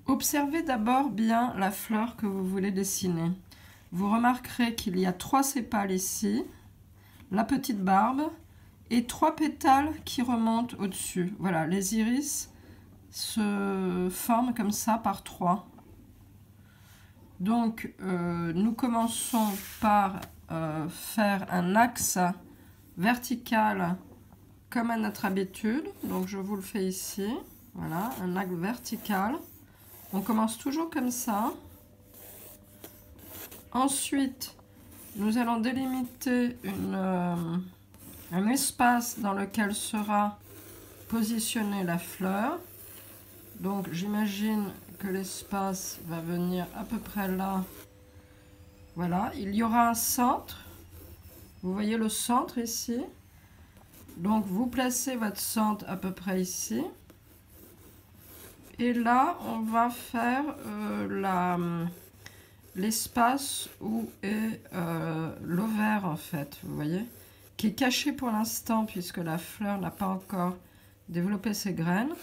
Observez d'abord bien la fleur que vous voulez dessiner. Vous remarquerez qu'il y a 3 sépales ici, la petite barbe, et 3 pétales qui remontent au-dessus. Voilà, les iris se forment comme ça par 3. Donc, nous commençons par faire un axe vertical comme à notre habitude. Donc, je vous le fais ici. Voilà, un axe vertical. On commence toujours comme ça. Ensuite, nous allons délimiter un espace dans lequel sera positionnée la fleur. Donc, j'imagine que l'espace va venir à peu près là. Voilà, il y aura un centre. Vous voyez le centre ici. Donc, vous placez votre centre à peu près ici. Et là, on va faire l'espace où est l'ovaire, en fait, vous voyez, qui est caché pour l'instant puisque la fleur n'a pas encore développé ses graines.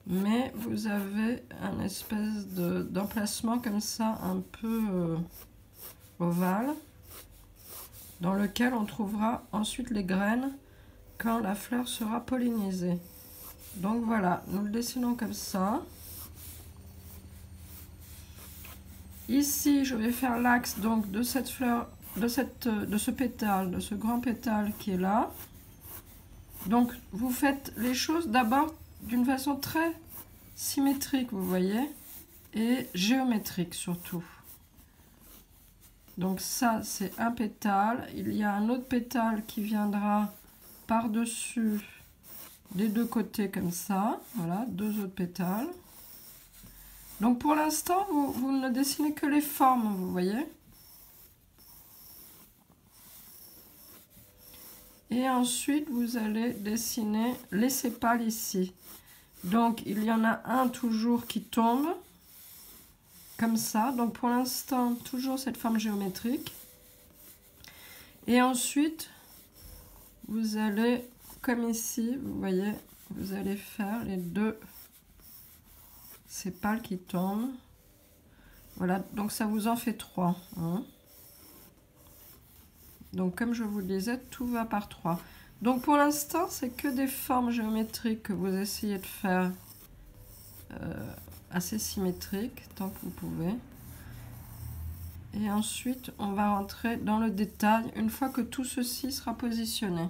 Mais vous avez un espèce d'emplacement comme ça, un peu ovale, dans lequel on trouvera ensuite les graines quand la fleur sera pollinisée. Donc voilà, nous le dessinons comme ça. Ici, je vais faire l'axe donc de cette fleur, de ce pétale, de ce grand pétale qui est là. Donc, vous faites les choses d'abord d'une façon très symétrique, vous voyez, et géométrique surtout. Donc ça, c'est un pétale. Il y a un autre pétale qui viendra par-dessus des deux côtés comme ça. Voilà, 2 autres pétales. Donc pour l'instant, vous ne dessinez que les formes, vous voyez. Et ensuite, vous allez dessiner les sépales ici. Donc, il y en a un toujours qui tombe, comme ça. Donc, pour l'instant, toujours cette forme géométrique. Et ensuite, vous allez, comme ici, vous voyez, vous allez faire les 2 sépales qui tombent. Voilà, donc ça vous en fait 3. Hein. Donc, comme je vous le disais, tout va par 3. Donc, pour l'instant, c'est que des formes géométriques que vous essayez de faire assez symétriques, tant que vous pouvez. Et ensuite, on va rentrer dans le détail une fois que tout ceci sera positionné.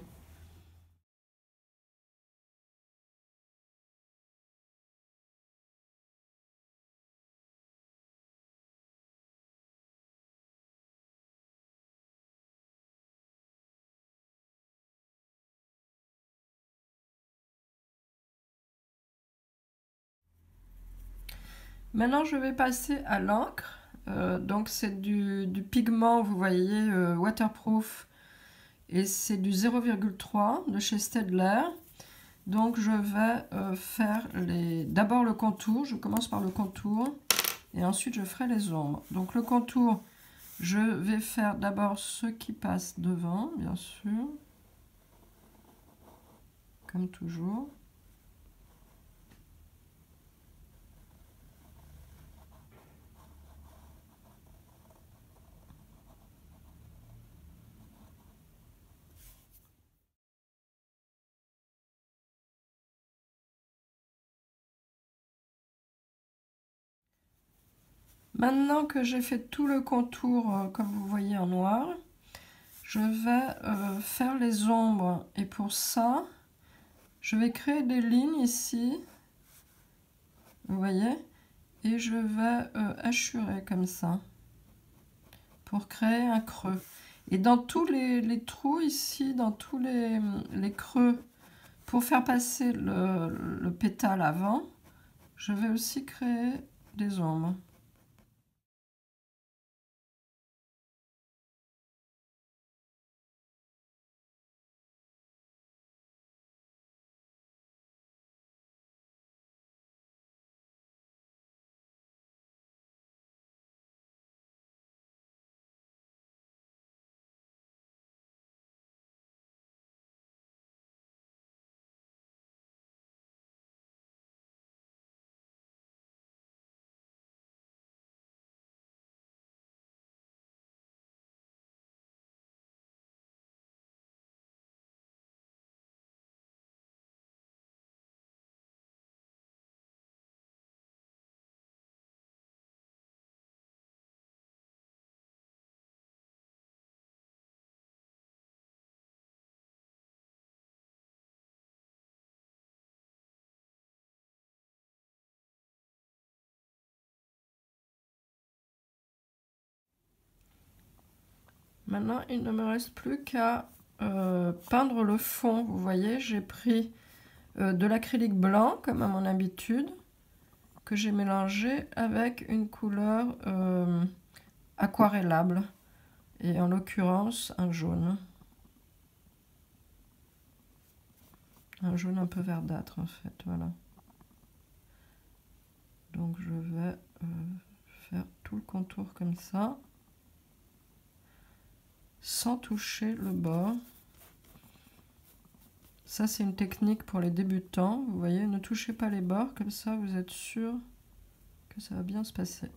Maintenant, je vais passer à l'encre. Donc, c'est du pigment, vous voyez, waterproof. Et c'est du 0,3 de chez Staedtler. Donc, je vais faire d'abord le contour. Je commence par le contour. Et ensuite, je ferai les ombres. Donc, le contour, je vais faire d'abord ce qui passe devant, bien sûr. Comme toujours. Maintenant que j'ai fait tout le contour, comme vous voyez en noir, je vais faire les ombres. Et pour ça, je vais créer des lignes ici, vous voyez, et je vais hachurer comme ça, pour créer un creux. Et dans tous les trous ici, dans tous les creux, pour faire passer le pétale avant, je vais aussi créer des ombres. Maintenant, il ne me reste plus qu'à peindre le fond. Vous voyez, j'ai pris de l'acrylique blanc, comme à mon habitude, que j'ai mélangé avec une couleur aquarellable, et en l'occurrence un jaune. Un jaune un peu verdâtre en fait, voilà. Donc je vais faire tout le contour comme ça, sans toucher le bord. Ça c'est une technique pour les débutants, vous voyez, ne touchez pas les bords, comme ça vous êtes sûr que ça va bien se passer.